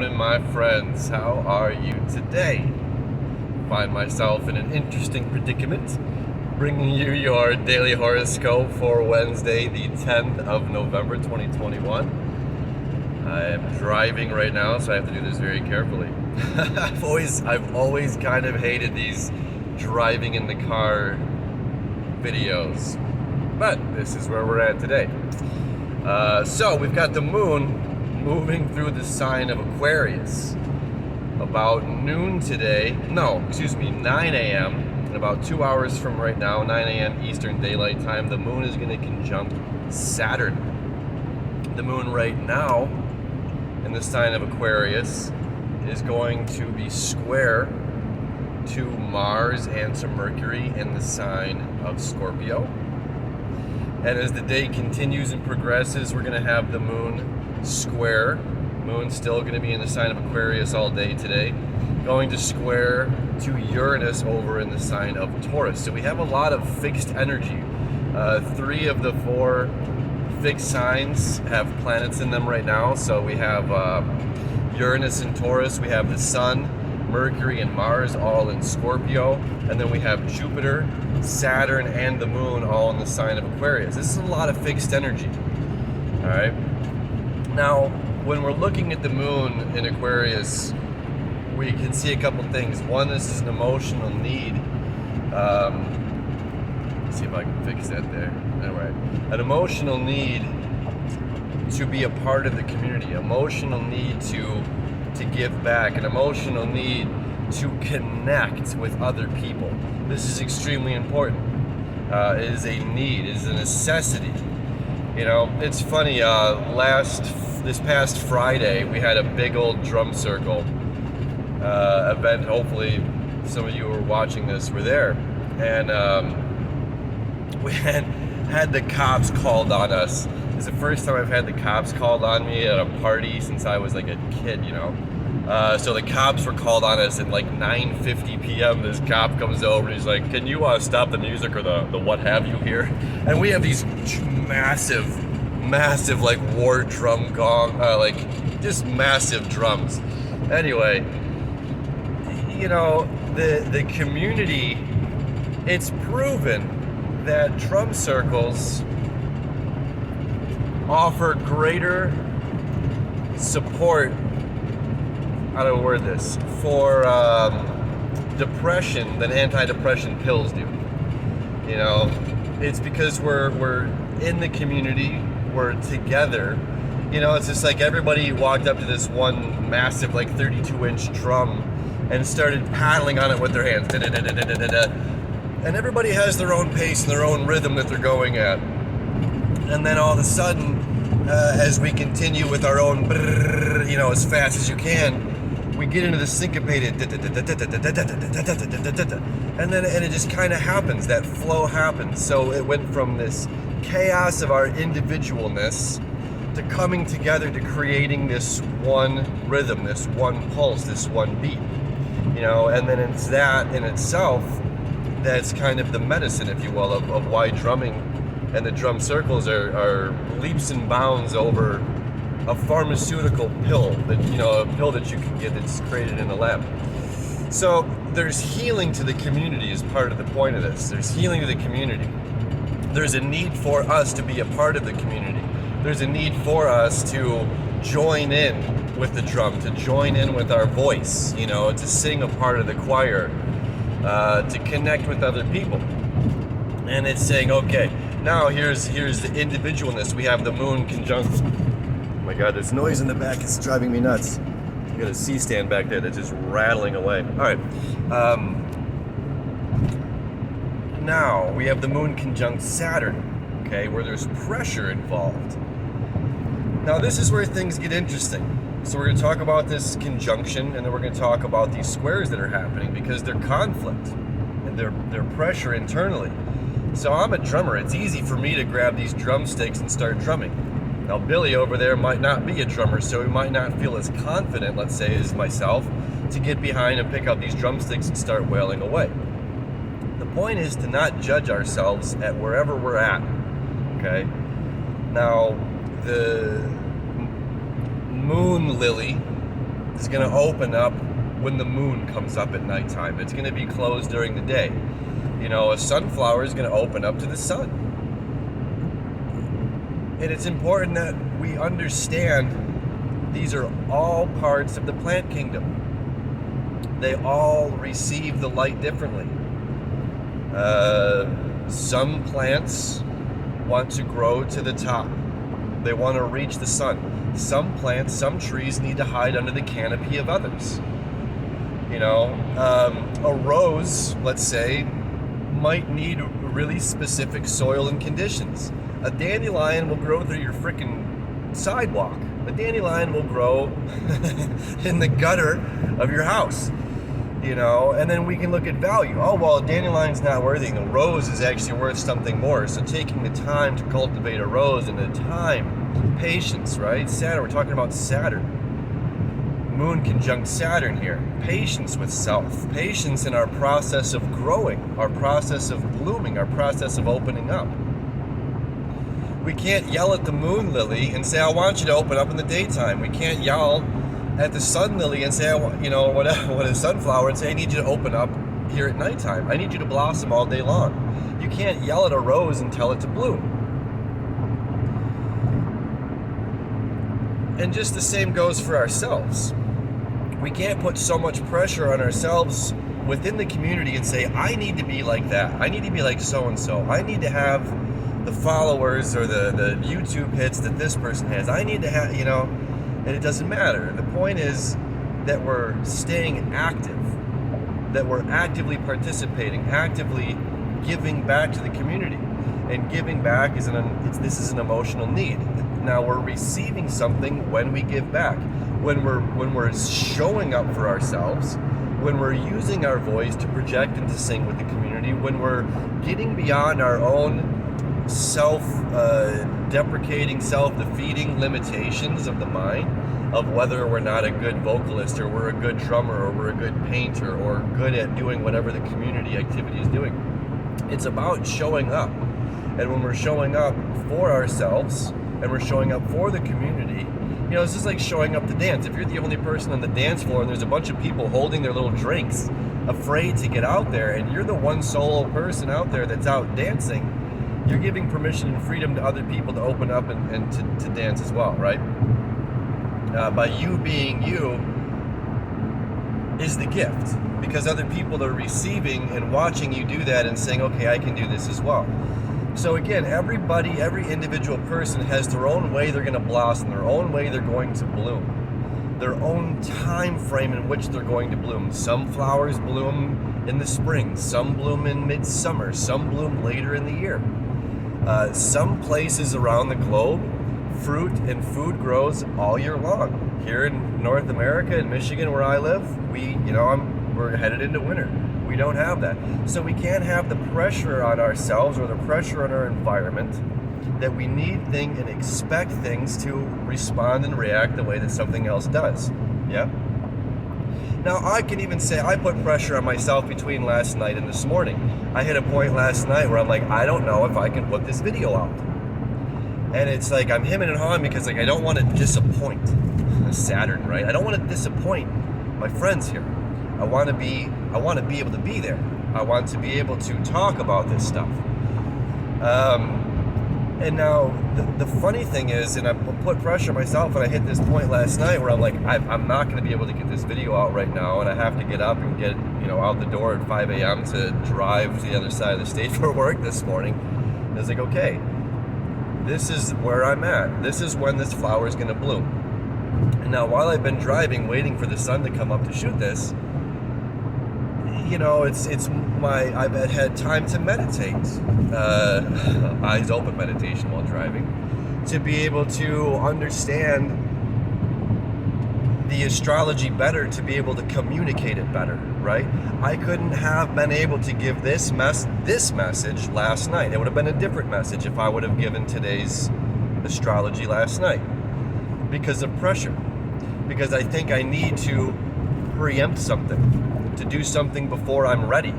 morning, my friends. How are you today? Find myself in an interesting predicament, bringing you your daily horoscope for Wednesday, the 10th of November, 2021. I am driving right now, so I have to do this very carefully. I've always kind of hated these driving in the car videos, but this is where we're at today. So we've got the moon moving through the sign of Aquarius. About noon today, 9 a.m., in about 2 hours from right now, 9 a.m. Eastern Daylight Time, the moon is going to conjunct Saturn. The moon right now, in the sign of Aquarius, is going to be square to Mars and to Mercury in the sign of Scorpio. And as the day continues and progresses, we're going to have the moon square. Moon's still going to be in the sign of Aquarius all day today, going to square to Uranus over in the sign of Taurus. So we have a lot of fixed energy. 3 of the 4 fixed signs have planets in them right now. So we have Uranus in Taurus, we have the Sun, Mercury, and Mars all in Scorpio, and then we have Jupiter, Saturn, and the moon all in the sign of Aquarius. This is a lot of fixed energy. All right. Now, when we're looking at the moon in Aquarius, we can see a couple things. One, this is an emotional need. Let's see if I can fix that there. Anyway, an emotional need to be a part of the community, emotional need to give back, an emotional need to connect with other people. This is extremely important. It is a need, it is a necessity. You know, it's funny, this past Friday, we had a big old drum circle event. Hopefully some of you who were watching this were there. And we had the cops called on us. It's the first time I've had the cops called on me at a party since I was like a kid, you know. So the cops were called on us at like 9:50 p.m. This cop comes over and he's like, "Can you stop the music or the what have you here?" And we have these massive like war drum gong, like just massive drums. Anyway, you know, the community, it's proven that drum circles offer greater support, how do I word this, for depression than antidepressant pills do. You know, it's because we're in the community, we're together. You know, it's just like everybody walked up to this one massive like 32-inch drum and started paddling on it with their hands. And everybody has their own pace and their own rhythm that they're going at. And then all of a sudden, as we continue with our own, you know, as fast as you can, we get into the syncopated, and it just kind of happens. That flow happens. So it went from this chaos of our individualness to coming together to creating this one rhythm, this one pulse, this one beat. You know, and then it's that in itself that's kind of the medicine, if you will, of why drumming and the drum circles are leaps and bounds over a pharmaceutical pill, that, you know, a pill that you can get that's created in a lab. So there's healing to the community as part of the point of this. There's healing to the community. There's a need for us to be a part of the community. There's a need for us to join in with the drum, to join in with our voice, you know, to sing a part of the choir, to connect with other people. And it's saying, okay, now here's the individualness. We have the moon conjunct. Oh my God, there's noise in the back. It's driving me nuts. You got a C-stand back there that's just rattling away. All right. Now we have the moon conjunct Saturn, okay, where there's pressure involved. Now this is where things get interesting. So we're going to talk about this conjunction, and then we're going to talk about these squares that are happening, because they're conflict and they're pressure internally. So I'm a drummer. It's easy for me to grab these drumsticks and start drumming. Now Billy over there might not be a drummer, so he might not feel as confident, let's say, as myself, to get behind and pick up these drumsticks and start wailing away. The point is to not judge ourselves at wherever we're at, okay? Now, the moon lily, is going to open up when the moon comes up at nighttime. It's going to be closed during the day. You know, a sunflower is going to open up to the sun. And it's important that we understand these are all parts of the plant kingdom. They all receive the light differently. Some plants want to grow to the top. They want to reach the sun. Some plants, some trees need to hide under the canopy of others. You know, a rose, let's say, might need really specific soil and conditions. A dandelion will grow through your freaking sidewalk. A dandelion will grow in the gutter of your house. You know, and then we can look at value. Oh, well, a dandelion's not worthy. The rose is actually worth something more. So taking the time to cultivate a rose and the time, patience, right? Saturn, we're talking about Saturn. Moon conjunct Saturn here. Patience with self. Patience in our process of growing, our process of blooming, our process of opening up. We can't yell at the moon lily and say, I want you to open up in the daytime. We can't yell at the sun lily and say, you know, what a sunflower, and say, I need you to open up here at nighttime. I need you to blossom all day long. You can't yell at a rose and tell it to bloom. And just the same goes for ourselves. We can't put so much pressure on ourselves within the community and say, I need to be like that. I need to be like so-and-so. I need to have the followers or the YouTube hits that this person has. I need to have, you know, and it doesn't matter. The point is that we're staying active, that we're actively participating, actively giving back to the community. And giving back is this is an emotional need. Now we're receiving something when we give back, when we're showing up for ourselves, when we're using our voice to project and to sing with the community, when we're getting beyond our own self-deprecating, self-defeating limitations of the mind, of whether we're not a good vocalist or we're a good drummer or we're a good painter or good at doing whatever the community activity is doing. It's about showing up. And when we're showing up for ourselves and we're showing up for the community, you know, it's just like showing up to dance. If you're the only person on the dance floor and there's a bunch of people holding their little drinks, afraid to get out there, and you're the one solo person out there that's out dancing, you're giving permission and freedom to other people to open up and to dance as well, right? By you being you is the gift, because other people are receiving and watching you do that and saying, okay, I can do this as well. So again, every individual person has their own way they're going to blossom, their own way they're going to bloom, their own time frame in which they're going to bloom. Some flowers bloom in the spring, some bloom in midsummer, some bloom later in the year. Some places around the globe, fruit and food grows all year long. Here in North America, in Michigan, where I live, we're headed into winter. We don't have that. So we can't have the pressure on ourselves or the pressure on our environment that we need things and expect things to respond and react the way that something else does. Yeah? Now, I can even say I put pressure on myself between last night and this morning. I hit a point last night where I'm like, I don't know if I can put this video out. And it's like I'm hemming and hawing because like I don't want to disappoint Saturn, right? I don't want to disappoint my friends here. I want to be able to be there. I want to be able to talk about this stuff. And now the funny thing is, and I put pressure on myself, and I hit this point last night where I'm like, I'm not going to be able to get this video out right now, and I have to get up and get out the door at 5 a.m. to drive to the other side of the state for work this morning. And I was like, okay, this is where I'm at. This is when this flower is going to bloom. And now while I've been driving, waiting for the sun to come up to shoot this, I've had time to meditate, eyes open meditation while driving, to be able to understand the astrology better, to be able to communicate it better, right? I couldn't have been able to give this message last night. It would have been a different message if I would have given today's astrology last night, because of pressure, because I think I need to preempt something, to do something before I'm ready,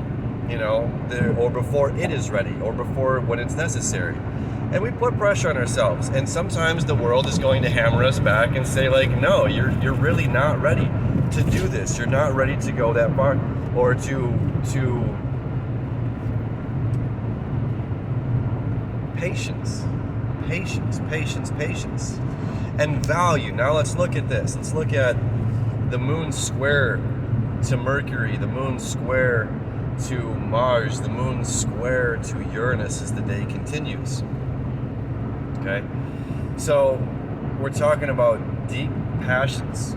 or before it is ready, or before when it's necessary. And we put pressure on ourselves, and sometimes the world is going to hammer us back and say like, no, you're really not ready. to do this. You're not ready to go that far, or to patience, and value. Now let's look at this. Let's look at the moon square to Mercury, the moon square to Mars, the moon square to Uranus as the day continues. Okay, so we're talking about deep passions.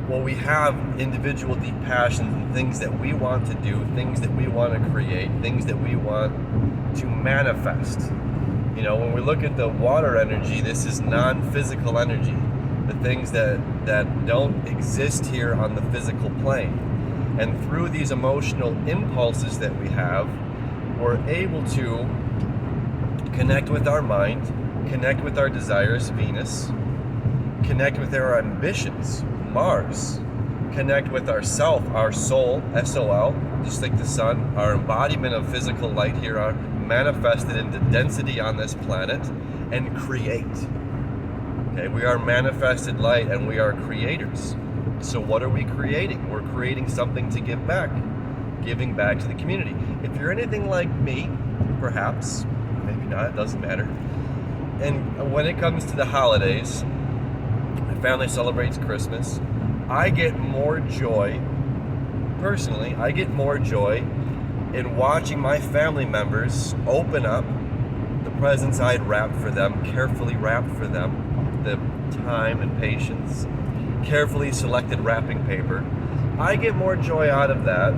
Well, we have individual deep passions and things that we want to do, things that we want to create, things that we want to manifest. You know, when we look at the water energy, this is non-physical energy. The things that don't exist here on the physical plane. And through these emotional impulses that we have, we're able to connect with our mind, connect with our desires, Venus, connect with our ambitions, Mars, connect with ourself, our soul, SOL, just like the sun, our embodiment of physical light here are manifested into density on this planet, and create. Okay, we are manifested light and we are creators. So what are we creating? We're creating something to give back, giving back to the community. If you're anything like me, perhaps, maybe not, it doesn't matter. And when it comes to the holidays, my family celebrates Christmas. I get more joy, personally, I get more joy in watching my family members open up the presents I'd wrapped for them, carefully wrapped for them, the time and patience, carefully selected wrapping paper. I get more joy out of that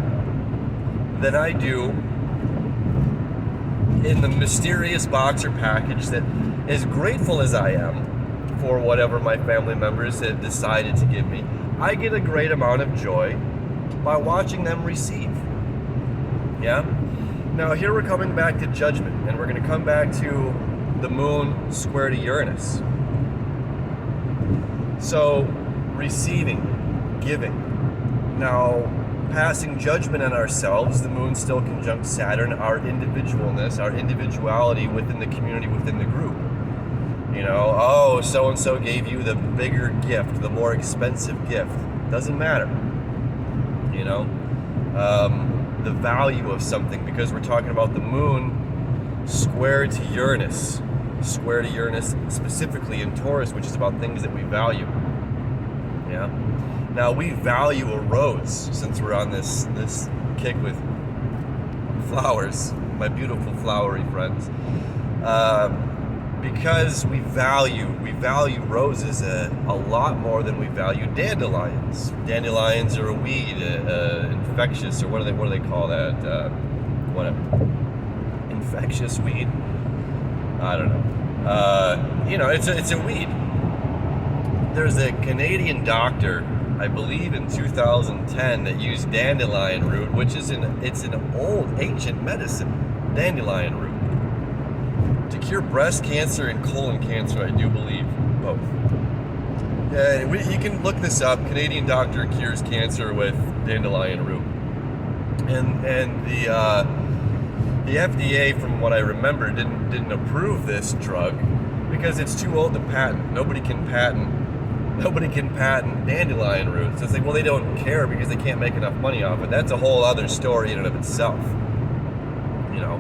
than I do in the mysterious box or package that, as grateful as I am for whatever my family members have decided to give me, I get a great amount of joy by watching them receive. Yeah? Now here we're coming back to judgment, and we're going to come back to the moon square to Uranus. So, receiving, giving. Now, passing judgment on ourselves, the moon still conjunct Saturn, our individualness, our individuality within the community, within the group. You know, oh, so-and-so gave you the bigger gift, the more expensive gift. Doesn't matter. You know, the value of something, because we're talking about the moon square to Uranus specifically in Taurus, which is about things that we value. Yeah. Now we value a rose, since we're on this kick with flowers, my beautiful flowery friends. Because we value roses a lot more than we value dandelions. Dandelions are a weed, infectious, or what do they call that? Infectious weed? I don't know. You know, it's a weed. There's a Canadian doctor, I believe in 2010, that used dandelion root, which is it's an old ancient medicine, dandelion root, to cure breast cancer and colon cancer, I do believe, both. Yeah, you can look this up. Canadian doctor cures cancer with dandelion root, and the FDA, from what I remember, didn't approve this drug because it's too old to patent. Nobody can patent dandelion root. So it's like, well, they don't care because they can't make enough money off it. That's a whole other story in and of itself. You know,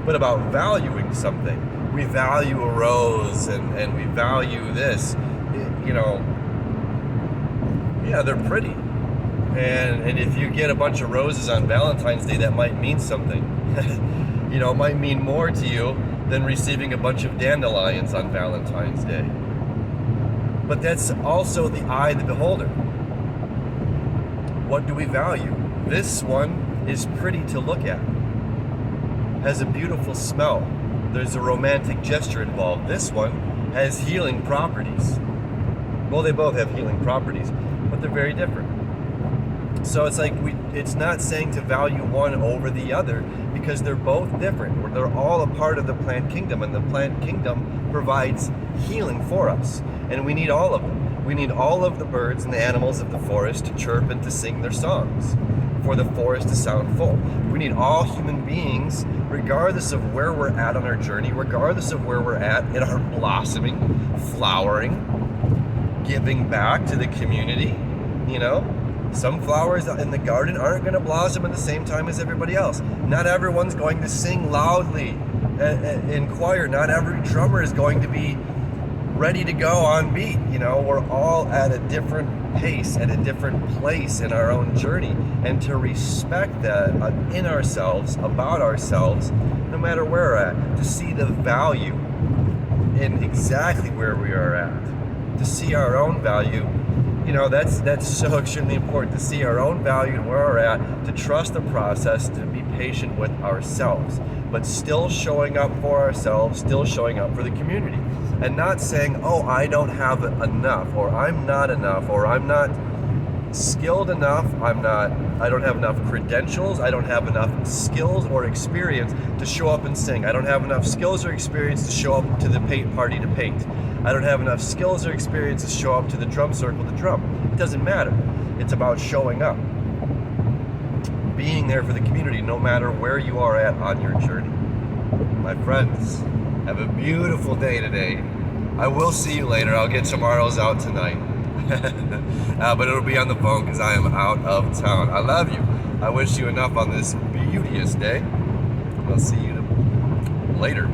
but about valuing something, we value a rose and we value this. You know, yeah, they're pretty. And if you get a bunch of roses on Valentine's Day, that might mean something. You know, it might mean more to you than receiving a bunch of dandelions on Valentine's Day. But that's also the eye of the beholder. What do we value? This one is pretty to look at. Has a beautiful smell. There's a romantic gesture involved. This one has healing properties. Well, they both have healing properties, but they're very different. So it's like it's not saying to value one over the other, because they're both different. They're all a part of the plant kingdom, and the plant kingdom provides healing for us. And we need all of them. We need all of the birds and the animals of the forest to chirp and to sing their songs, for the forest to sound full. We need all human beings, regardless of where we're at on our journey, regardless of where we're at in our blossoming, flowering, giving back to the community, You know, some flowers in the garden aren't going to blossom at the same time as everybody else. Not everyone's going to sing loudly in choir. Not every drummer is going to be ready to go on beat. You know, we're all at a different pace, at a different place in our own journey, and to respect that in ourselves, about ourselves, no matter where we're at, to see the value in exactly where we are at, to see our own value. You know, that's so extremely important, to see our own value and where we're at, to trust the process, to be patient with ourselves, but still showing up for ourselves, still showing up for the community, and not saying, oh, I don't have enough, or I'm not enough, or I'm not skilled enough, I don't have enough credentials, I don't have enough skills or experience to show up and sing. I don't have enough skills or experience to show up to the paint party to paint. I don't have enough skills or experience to show up to the drum circle to drum. It doesn't matter. It's about showing up. Being there for the community no matter where you are at on your journey. My friends, have a beautiful day today. I will see you later. I'll get tomorrow's out tonight. But it'll be on the phone because I am out of town. I love you. I wish you enough on this beauteous day. I'll see you later.